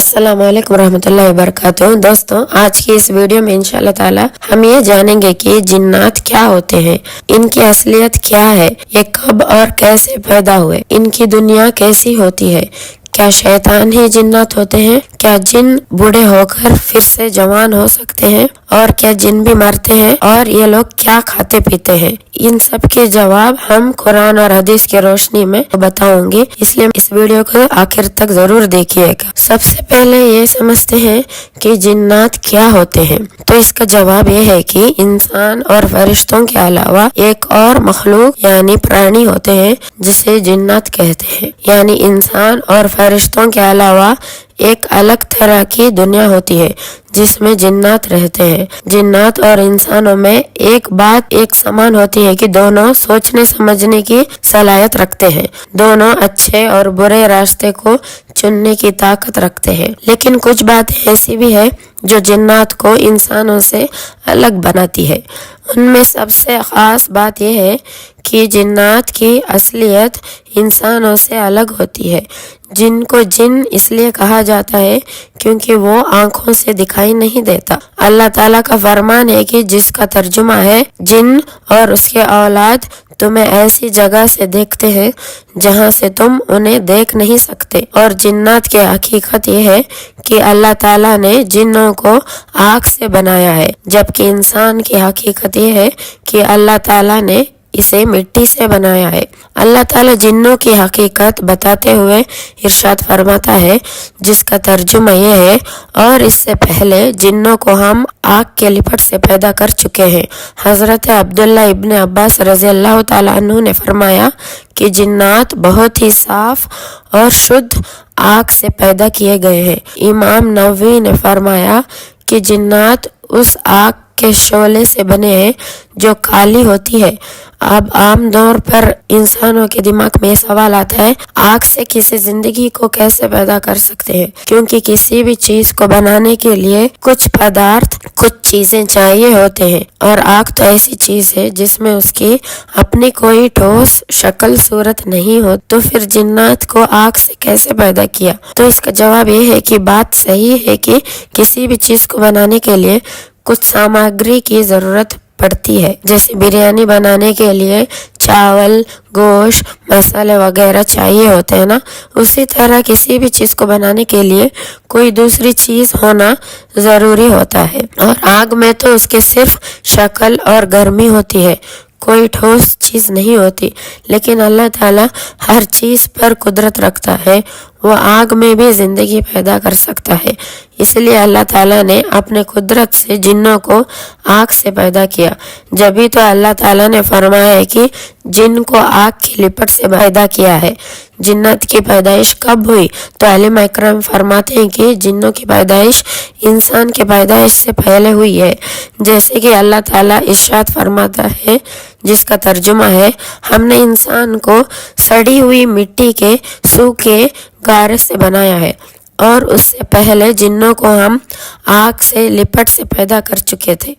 अस्सलाम वालेकुम रहमतुल्लाहि वबरकातुहू। दोस्तों, आज की इस वीडियो में इंशाअल्लाह ताला हम ये जानेंगे कि जिन्नात क्या होते हैं, इनकी असलियत क्या है, ये कब और कैसे पैदा हुए, इनकी दुनिया कैसी होती है, क्या शैतान ही जिन्नात होते हैं, क्या जिन बूढ़े होकर फिर से जवान हो सकते हैं, और क्या जिन भी मरते हैं, और ये लोग क्या खाते पीते हैं। इन सब के जवाब हम कुरान और हदीस की रोशनी में बताऊंगी, इसलिए इस वीडियो को आखिर तक जरूर देखिएगा। सबसे पहले ये समझते हैं कि जिन्नात क्या होते हैं। तो इसका जवाब ये है कि इंसान और फरिश्तों के अलावा एक और मखलूक यानी प्राणी होते हैं जिसे जिन्नात कहते हैं। यानी इंसान और फरिश्तों के अलावा एक अलग तरह की दुनिया होती है जिसमें जिन्नात रहते हैं। जिन्नात और इंसानों में एक बात एक समान होती है कि दोनों सोचने समझने की सलाहियत रखते हैं, दोनों अच्छे और बुरे रास्ते को चुनने की ताकत रखते हैं। लेकिन कुछ बातें ऐसी भी है जो जिन्नात को इंसानों से अलग बनाती है। उनमें सबसे खास बात यह है कि जिन्नात की असलियत इंसानों से अलग होती है। जिन को जिन इसलिए कहा जाता है क्योंकि वो आंखों से दिखाई नहीं देता। अल्लाह ताला का फरमान है कि जिसका तर्जुमा है, जिन और उसके औलाद तुम्हें ऐसी जगह से देखते हैं जहां से तुम उन्हें देख नहीं सकते। और जिन्नात की हकीकत यह है कि अल्लाह ताला ने जिन्नों को आग से बनाया है, जबकि इंसान की हकीकत यह है कि अल्लाह ताला ने इसे मिट्टी से बनाया है। अल्लाह ताला जिन्नों की हकीकत बताते हुए इरशाद फरमाता है, जिसका तर्जुमा यह है, और इससे पहले जिन्नों को हम आग के लिपट से पैदा कर चुके हैं। हजरत अब्दुल्ला इब्न अब्बास रज़ियल्लाहु ताला अन्हु ने फरमाया कि जिन्नात बहुत ही साफ और शुद्ध आग से पैदा किए गए हैं। इमाम नववी ने फरमाया कि जिन्नात उस आग के शोले से बने हैं जो काली होती है। अब आम तौर पर इंसानों के दिमाग में सवाल आता है, आग से किसी जिंदगी को कैसे पैदा कर सकते हैं? क्योंकि किसी भी चीज को बनाने के लिए कुछ पदार्थ, कुछ चीजें चाहिए होते हैं, और आग तो ऐसी चीज है जिसमें उसकी अपनी कोई ठोस शक्ल सूरत नहीं हो, तो फिर जिन्नात को आग से कैसे पैदा किया? तो इसका जवाब ये है कि बात सही है कि किसी भी चीज को बनाने के लिए कुछ सामग्री की जरूरत पड़ती है। जैसे बिरयानी बनाने के लिए चावल, गोश्त, मसाले वगैरह चाहिए होते हैं ना, उसी तरह किसी भी चीज को बनाने के लिए कोई दूसरी चीज होना जरूरी होता है। और आग में तो उसके सिर्फ शक्ल और गर्मी होती है, कोई ठोस चीज नहीं होती। लेकिन अल्लाह ताला हर चीज पर कुदरत रखता है, वो आग में भी जिंदगी पैदा कर सकता है। इसलिए अल्लाह ताला ने अपने कुदरत से जिन्नों को आग से पैदा किया। जब तो अल्लाह ताला ने फरमाया है कि जिन को आग की लिपट से पैदा किया है। जिन्नत की पैदाइश कब हुई? तो आलिम इकराम फरमाते हैं कि जिन्नों की पैदाइश इंसान की पैदाइश से पहले हुई है। जैसे कि अल्लाह ताला इरशाद फरमाता है, जिसका तर्जुमा है, हमने इंसान को सड़ी हुई मिट्टी के सूखे गारे से बनाया है, और उससे पहले जिन्नों को हम आग से लिपट से पैदा कर चुके थे।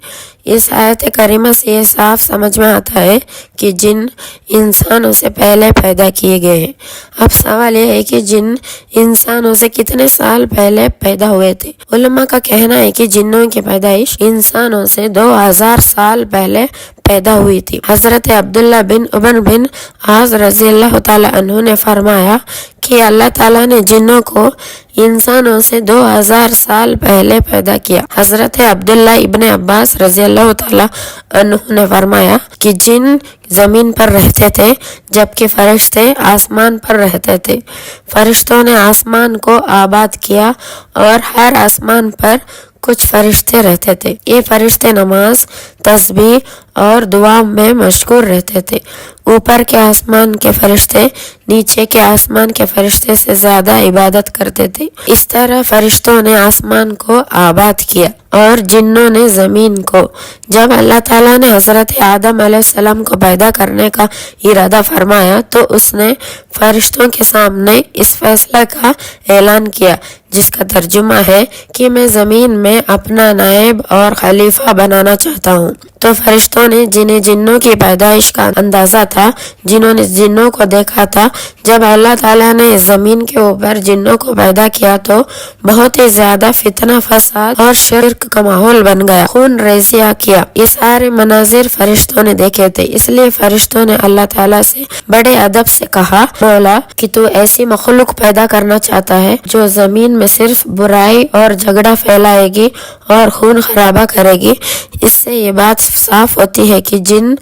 इस आयत करीमा से ये साफ समझ में आता है कि जिन इंसानों से पहले पैदा किए गए हैं। अब सवाल ये है कि जिन इंसानों से कितने साल पहले पैदा हुए थे। उलमा का कहना है कि जिन्नों की पैदाइश इंसानों से 2000 साल पहले पैदा हुई थी। हजरत अब्दुल्ला बिन उमर बिन आस रज़ियल्लाहु ताला अन्हु ने फरमाया कि अल्लाह ताला ने जिन्नों को इंसानों से 2000 साल पहले पैदा किया। हजरत अब्दुल्ला इब्न अब्बास रज़ियल्लाहु ताला अन्हु ने फरमाया कि जिन जमीन पर रहते थे जबकि फरिश्ते आसमान पर रहते थे। फरिश्तों ने आसमान को आबाद किया और हर आसमान पर कुछ फरिश्ते रहते थे। ये फरिश्ते नमाज, तस्बीह और दुआ में मशगूल रहते थे। ऊपर के आसमान के फरिश्ते नीचे के आसमान के फरिश्ते से ज्यादा इबादत करते थे। इस तरह फरिश्तों ने आसमान को आबाद किया और जिन्नों ने जमीन को। जब अल्लाह ताला ने हजरत आदम अलैहिस्सलाम को पैदा करने का इरादा फरमाया तो उसने फरिश्तों के सामने इस फैसला का ऐलान किया, जिसका तर्जुमा है कि मैं जमीन में अपना नायब और खलीफा बनाना चाहता हूँ। हूँ। तो फरिश्तों ने, जिन्हें जिन्नों की पैदाइश का अंदाजा था, जिन्होंने जिन्नों को देखा था, जब अल्लाह ताला ने जमीन के ऊपर जिन्नों को पैदा किया तो बहुत ही ज्यादा फितना, फसाद और शिर्क का माहौल बन गया। खून रेजिया किया। ये सारे मनाजिर फरिश्तों ने देखे थे। इसलिए फरिश्तों ने अल्लाह ताला से बड़े अदब से कहा, मौला, कि तू ऐसी मखलूक पैदा करना चाहता है जो जमीन में सिर्फ बुराई और झगड़ा फैलाएगी और खून खराबा करेगी। इससे ये बात साफ होती है कि जिन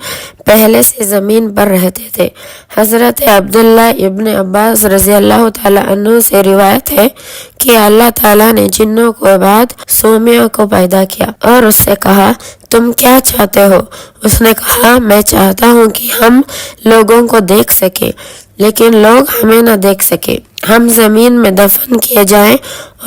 पहले से जमीन पर रहते थे। हजरत अब्दुल्ला इब्न अब्बास रजी अल्लाह ताला अन्हु से रिवायत है कि अल्लाह ताला ने जिन्नों के बाद सोमिया को पैदा किया और उससे कहा, तुम क्या चाहते हो? उसने कहा, मैं चाहता हूँ कि हम लोगों को देख सके लेकिन लोग हमें न देख सके। हम जमीन में दफन किए जाएं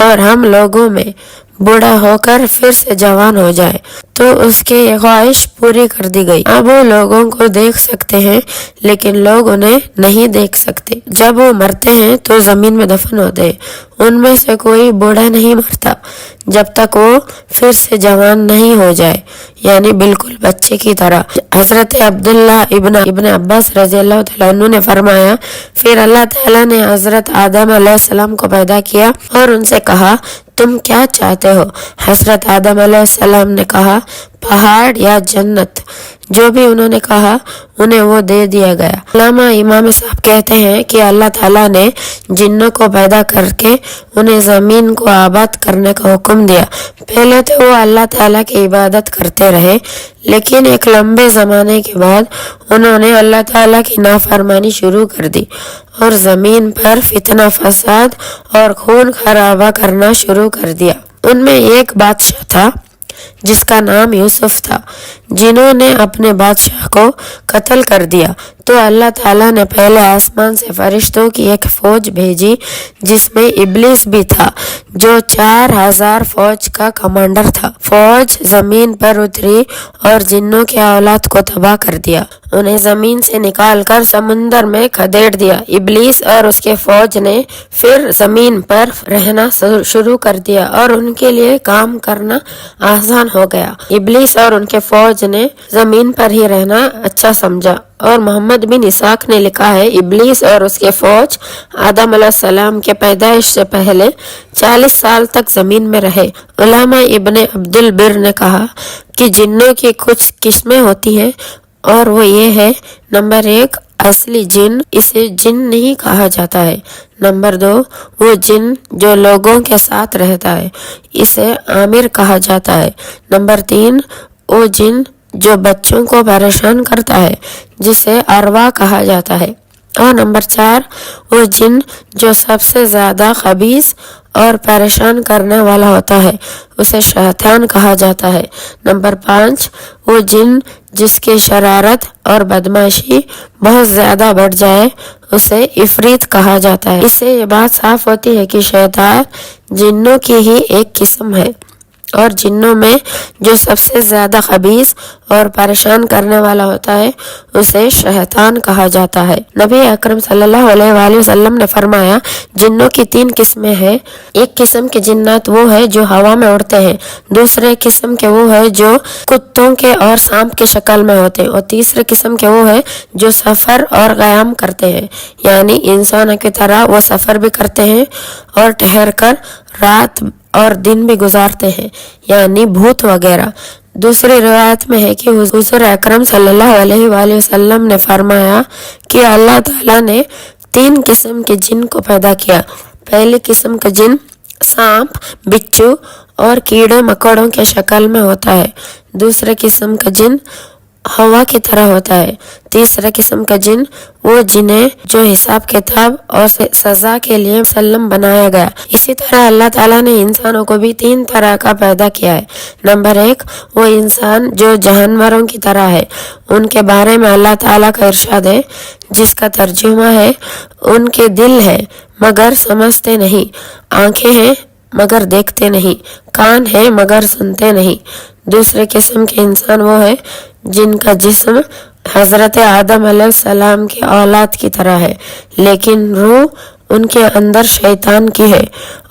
और हम लोगों में बूढ़ा होकर फिर से जवान हो जाए। तो उसके ये ख्वाहिश पूरी कर दी गई। अब वो लोगों को देख सकते हैं लेकिन लोग उन्हें नहीं देख सकते। जब वो मरते हैं तो जमीन में दफन होते हैं। उनमें से कोई बूढ़ा नहीं मरता जब तक वो फिर से जवान नहीं हो जाए, यानी बिल्कुल बच्चे की तरह। हजरत अब्दुल्ला इब्न अब्बास रजी अल्लाह तआला अन्हु ने फरमाया, फिर अल्लाह ताला ने हजरत आदम अलैहिस्सलाम को पैदा किया और उनसे कहा, तुम क्या चाहते हो? हजरत आदम अलैहिस्सलाम ने कहा, पहाड़ या जन्नत। जो भी उन्होंने कहा उन्हें वो दे दिया गया। अल्लामा इमाम साहब कहते हैं कि अल्लाह ताला ने जिन्नों को पैदा करके उन्हें जमीन को आबाद करने का हुक्म दिया। पहले तो वो अल्लाह ताला की इबादत करते रहे, लेकिन एक लंबे जमाने के बाद उन्होंने अल्लाह ताला की नाफरमानी शुरू कर दी और जमीन पर फितना, फसाद और खून खराबा करना शुरू कर दिया। उनमें एक बादशाह था जिसका नाम यूसुफ था, जिन्होंने अपने बादशाह को कत्ल कर दिया। तो अल्लाह ताला ने पहले आसमान से फरिश्तों की एक फौज भेजी जिसमें इब्लिस भी था, जो 4000 फौज का कमांडर था। फौज जमीन पर उतरी और जिन्नों की औलाद को तबाह कर दिया। उन्हें जमीन से निकालकर समुंदर में खदेड़ दिया। इब्लिस और उसके फौज ने फिर जमीन पर रहना शुरू कर दिया और उनके लिए काम करना आसान हो गया। इब्लिस और उनके फौज ने जमीन पर ही रहना अच्छा समझा और मोहम्मद बिन इसाक ने लिखा है, इब्लिस और उसके फौज आदम अलैहिस्सलाम के पैदाइश से पहले 40 साल तक जमीन में रहे। उलामा इब्ने अब्दुल बिर ने कहा कि जिन्नों की कुछ किस्में होती हैं और वो ये है, नंबर 1 असली जिन, इसे जिन नहीं कहा जाता है। नंबर 2 वो जिन जो लोगों के साथ रहता है, इसे आमिर कहा जाता है। नंबर 3 वो जिन जो बच्चों को परेशान करता है, जिसे अरवा कहा जाता है। और नंबर 4 वो जिन जो सबसे ज्यादा खबीस और परेशान करने वाला होता है, उसे शैतान कहा जाता है। नंबर 5 वो जिन जिसकी शरारत और बदमाशी बहुत ज्यादा बढ़ जाए, उसे इफरीत कहा जाता है। इससे ये बात साफ होती है कि शैतान जिन्नों की ही एक किस्म है और जिन्नों में जो सबसे ज्यादा खबीस और परेशान करने वाला होता है, उसे शैतान कहा जाता है। नबी अकरम सल्लल्लाहु अलैहि वसल्लम ने फरमाया, जिन्नों की 3 किस्में हैं। एक किस्म के जिन्नात वो है जो हवा में उड़ते हैं, दूसरे किस्म के वो है जो कुत्तों के और सांप के शक्ल में होते हैं, और तीसरे किस्म के वो है जो सफर और क़याम करते हैं, यानी इंसानों की तरह वो सफर भी करते हैं और ठहर कर रात और दिन भी गुजारते हैं, यानी भूत वगैरह। दूसरी रिवायत में है कि हुजूर अकरम सल्लल्लाहु अलैहि वसल्लम ने फरमाया कि अल्लाह ताला ने 3 किस्म के जिन को पैदा किया। पहली किस्म का जिन सांप, बिच्छू और कीड़े मकोड़ों के शक्ल में होता है। दूसरे किस्म का जिन हवा की तरह होता है। तीसरा किस्म का जिन वो जिन्हें जो हिसाब किताब और सजा के लिए मुसल्लम बनाया गया। इसी तरह अल्लाह ताला ने इंसानों को भी 3 तरह का पैदा किया है। नंबर 1 वो इंसान जो जानवरों की तरह है, उनके बारे में अल्लाह ताला का इरशाद है, जिसका तर्जुमा है, उनके दिल है मगर समझते नहीं, आंखें हैं मगर देखते नहीं, कान है मगर सुनते नहीं। दूसरे किस्म के इंसान वो है जिनका जिस्म हजरत आदम अलैहिस्सलाम की औलाद की तरह है, लेकिन रूह उनके अंदर शैतान की है।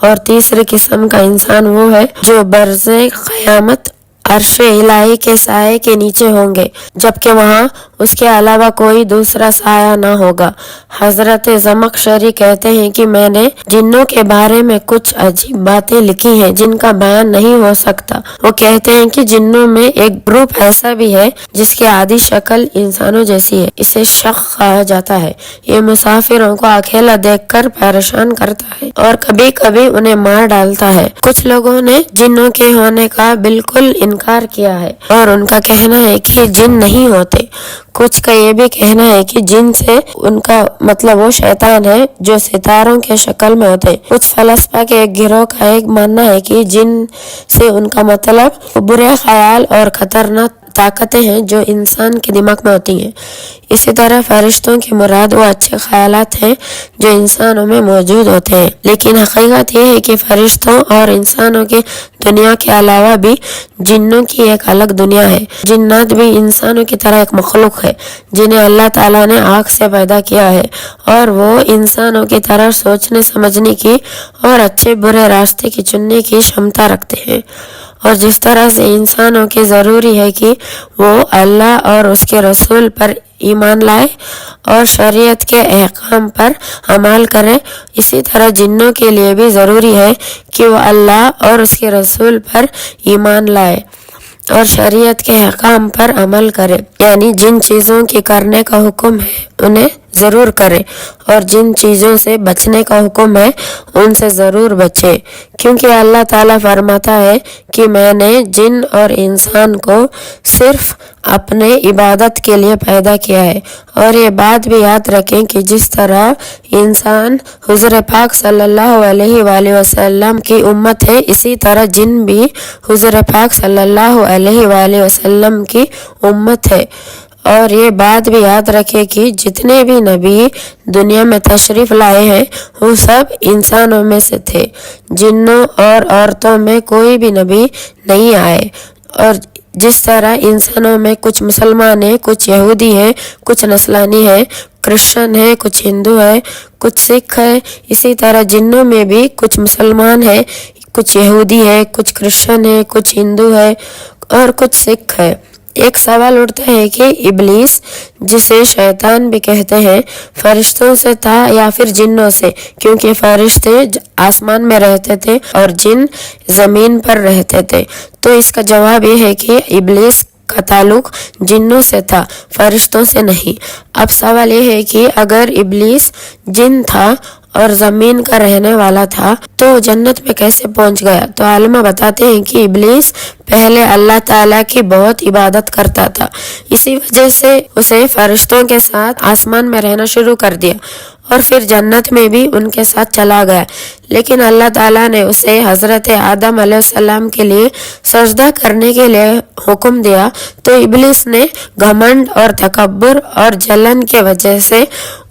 और तीसरे किस्म का इंसान वो है जो बरज़े क़यामत अर्श इलाही के साए के नीचे होंगे, जबकि वहाँ उसके अलावा कोई दूसरा साया न होगा। हजरत ज़मख़शरी कहते हैं कि मैंने जिन्नों के बारे में कुछ अजीब बातें लिखी हैं जिनका बयान नहीं हो सकता। वो कहते हैं कि जिन्नों में एक ग्रुप ऐसा भी है जिसकी आदि शक्ल इंसानों जैसी है, इसे शक कहा जाता है। ये मुसाफिरों को अकेला देखकर परेशान करता है और कभी कभी उन्हें मार डालता है। कुछ लोगों ने जिन्नों के होने का बिल्कुल इनकार किया है और उनका कहना है कि जिन नहीं होते। कुछ का ये भी कहना है कि जिन से उनका मतलब वो शैतान है जो सितारों के शक्ल में होते हैं। कुछ फलसफा के एक गिरोह का एक मानना है कि जिन से उनका मतलब बुरे ख्याल और खतरनाक ताकतें हैं जो इंसान के दिमाग में होती हैं। इसी तरह फरिश्तों की मुराद वो अच्छे ख्यालात हैं जो इंसानों में मौजूद होते हैं। लेकिन हकीकत ये है कि फरिश्तों और इंसानों की दुनिया के अलावा भी जिन्नों की एक अलग दुनिया है। जिन्नात भी इंसानों की तरह एक मखलूक है जिन्हें अल्लाह ताला ने आग से पैदा किया है और वो इंसानों की तरह सोचने समझने की और अच्छे बुरे रास्ते की चुनने की क्षमता रखते हैं। और जिस तरह से इंसानों के ज़रूरी है कि वो अल्लाह और उसके रसूल पर ईमान लाए और शरीयत के अहकाम पर अमल करे, इसी तरह जिन्नों के लिए भी ज़रूरी है कि वो अल्लाह और उसके रसूल पर ईमान लाए और शरीयत के अहकाम पर अमल करे। यानी जिन चीज़ों की करने का हुक्म है उन्हें ज़रूर करे और जिन चीज़ों से बचने का हुक्म है उनसे ज़रूर बचे, क्योंकि अल्लाह ताला फरमाता है कि मैंने जिन और इंसान को सिर्फ अपने इबादत के लिए पैदा किया है। और ये बात भी याद रखें कि जिस तरह इंसान हुज़ूर पाक सल्लल्लाहु अलैहि वसल्लम की उम्मत है, इसी तरह जिन भी हुज़ूर पाक सल्लल्लाहु अलैहि वसल्लम की उम्मत है। और ये बात भी याद रखें कि जितने भी नबी दुनिया में तशरीफ लाए हैं वो सब इंसानों में से थे। जिन्नों और औरतों में कोई भी नबी नहीं आए। और जिस तरह इंसानों में कुछ मुसलमान है, कुछ यहूदी है, कुछ नस्लानी है, क्रिश्चियन है, कुछ हिंदू है, कुछ सिख है, इसी तरह जिन्नों में भी कुछ मुसलमान है, कुछ यहूदी है, कुछ क्रिश्चियन है, कुछ हिंदू है और कुछ सिख है। एक सवाल उठता है कि इब्लीस, जिसे शैतान भी कहते हैं, फरिश्तों से था या फिर जिन्नों से, क्योंकि फरिश्ते आसमान में रहते थे और जिन जमीन पर रहते थे। तो इसका जवाब ये है कि इब्लीस का ताल्लुक जिन्नों से था, फरिश्तों से नहीं। अब सवाल ये है कि अगर इब्लीस जिन था और जमीन का रहने वाला था तो जन्नत में कैसे पहुंच गया? तो आलिमा बताते हैं कि इब्लीस पहले अल्लाह ताला की बहुत इबादत करता था, इसी वजह से उसे फरिश्तों के साथ आसमान में रहना शुरू कर दिया और फिर जन्नत में भी उनके साथ चला गया। लेकिन अल्लाह ताला ने उसे हजरत आदम अलैहिस्सलाम के लिए सजदा करने के लिए हुक्म दिया, तो इब्लीस ने घमंड और तकब्बुर और जलन के वजह से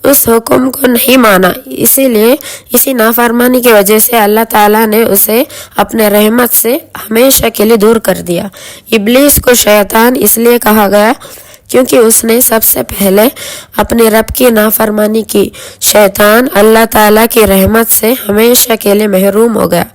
उस हुक्म को नहीं माना। इसीलिए इसी नाफरमानी की वजह से अल्लाह ताला ने उसे अपने रहमत से हमेशा के लिए दूर कर दिया। इब्लीस को शैतान इसलिए कहा गया क्योंकि उसने सबसे पहले अपने रब की नाफरमानी की। शैतान अल्लाह ताला की रहमत से हमेशा के लिए महरूम हो गया,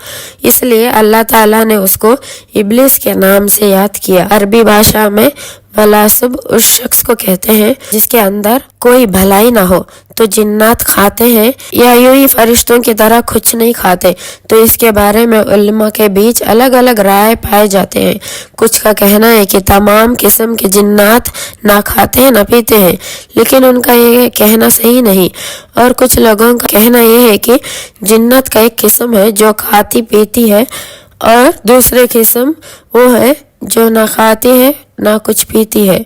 इसलिए अल्लाह ताला ने उसको इब्लीस के नाम से याद किया। अरबी भाषा में भलासुब उस शख्स को कहते हैं जिसके अंदर कोई भलाई ना हो। तो जिन्नात खाते हैं या यूं ही फरिश्तों की तरह कुछ नहीं खाते, तो इसके बारे में उलमा के बीच अलग अलग राय पाए जाते हैं। कुछ का कहना है कि तमाम किस्म के जिन्नात ना खाते हैं ना पीते हैं, लेकिन उनका ये कहना सही नहीं। और कुछ लोगों का कहना यह है कि जिन्नत का एक किस्म है जो खाती पीती है और दूसरे किस्म वो है जो ना खाती है ना कुछ पीती है।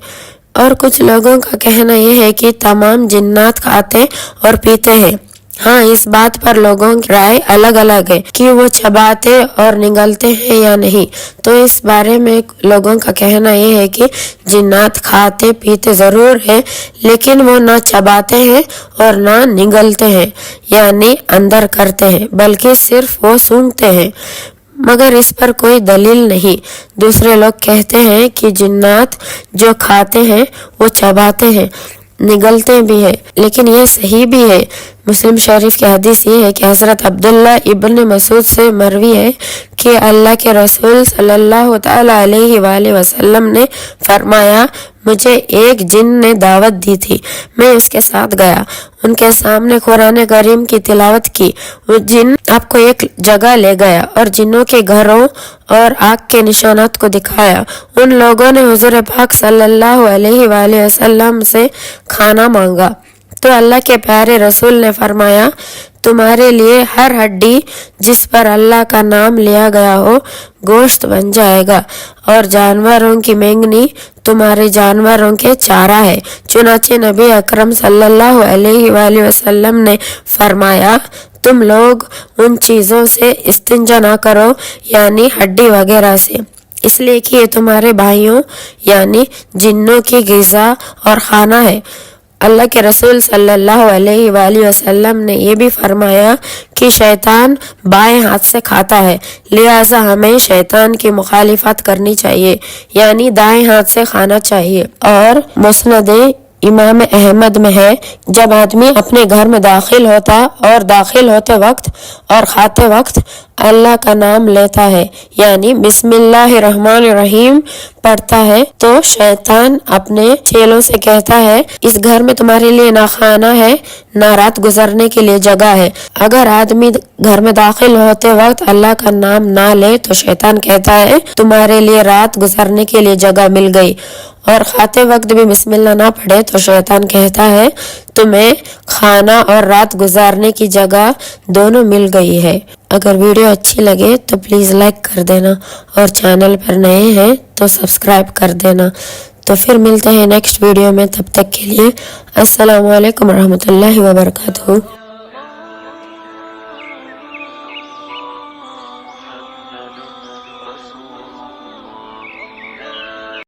और कुछ लोगों का कहना यह है कि तमाम जिन्नात खाते और पीते हैं। हाँ, इस बात पर लोगों की राय अलग अलग है कि वो चबाते और निगलते हैं या नहीं। तो इस बारे में लोगों का कहना यह है कि जिन्नात खाते पीते जरूर है, लेकिन वो ना चबाते हैं और ना निगलते हैं यानी अंदर करते हैं, बल्कि सिर्फ वो सूंघते हैं, मगर इस पर कोई दलील नहीं। दूसरे लोग कहते हैं कि जिन्नात जो खाते हैं वो चबाते हैं, निगलते भी हैं, लेकिन ये सही भी है। मुस्लिम शरीफ की हदीस ये है कि हजरत अब्दुल्ला इब्न मसूद से मरवी है कि अल्लाह के रसूल सल्लल्लाहु तआला अलैहि वसल्लम ने फरमाया, मुझे एक जिन ने दावत दी थी, मैं उसके साथ गया, उनके सामने कुरान करीम की तिलावत की। वो जिन आपको एक जगह ले गया और जिन्नों के घरों और आग के निशानात को दिखाया। उन लोगों ने हुजूर पाक सल्लल्लाहु अलैहि वसल्लम से खाना मांगा तो अल्लाह के प्यारे रसूल ने फरमाया, तुम्हारे लिए हर हड्डी जिस पर अल्लाह का नाम लिया गया हो गोश्त बन जाएगा, और जानवरों की मेंगनी तुम्हारे जानवरों के चारा है। चुनाचे नबी अकरम सल्लल्लाहु अलैहि वसल्लम ने फरमाया, तुम लोग उन चीज़ों से इस्तिंजा ना करो, यानी हड्डी वगैरह से, इसलिए कि ये तुम्हारे भाइयों यानी जिन्नों की ग़िज़ा और खाना है। अल्लाह के रसूल सल्लल्लाहु अलैहि वसल्लम ने ये भी फरमाया कि शैतान बाएं हाथ से खाता है, लिहाजा हमें शैतान की मुखालिफत करनी चाहिए, यानी दाएं हाथ से खाना चाहिए। और मुस्नद इमाम अहमद में है, जब आदमी अपने घर में दाखिल होता और दाखिल होते वक्त और खाते वक्त अल्लाह का नाम लेता है, यानी बिस्मिल्लाहिर्रहमानिर्रहीम पढ़ता है, तो शैतान अपने चेलों से कहता है, इस घर में तुम्हारे लिए ना खाना है ना रात गुजरने के लिए जगह है। अगर आदमी घर में दाखिल होते वक्त अल्लाह का नाम ना ले तो शैतान कहता है, तुम्हारे लिए रात गुजरने के लिए जगह मिल गई, और खाते वक्त भी बिस्मिल्लाह ना पढ़े तो शैतान कहता है, तुम्हें खाना और रात गुजारने की जगह दोनों मिल गई है। अगर वीडियो अच्छी लगे तो प्लीज़ लाइक कर देना, और चैनल पर नए हैं तो सब्सक्राइब कर देना। तो फिर मिलते हैं नेक्स्ट वीडियो में, तब तक के लिए अस्सलामु अलैकुम रहमतुल्लाहि व बरकातहू।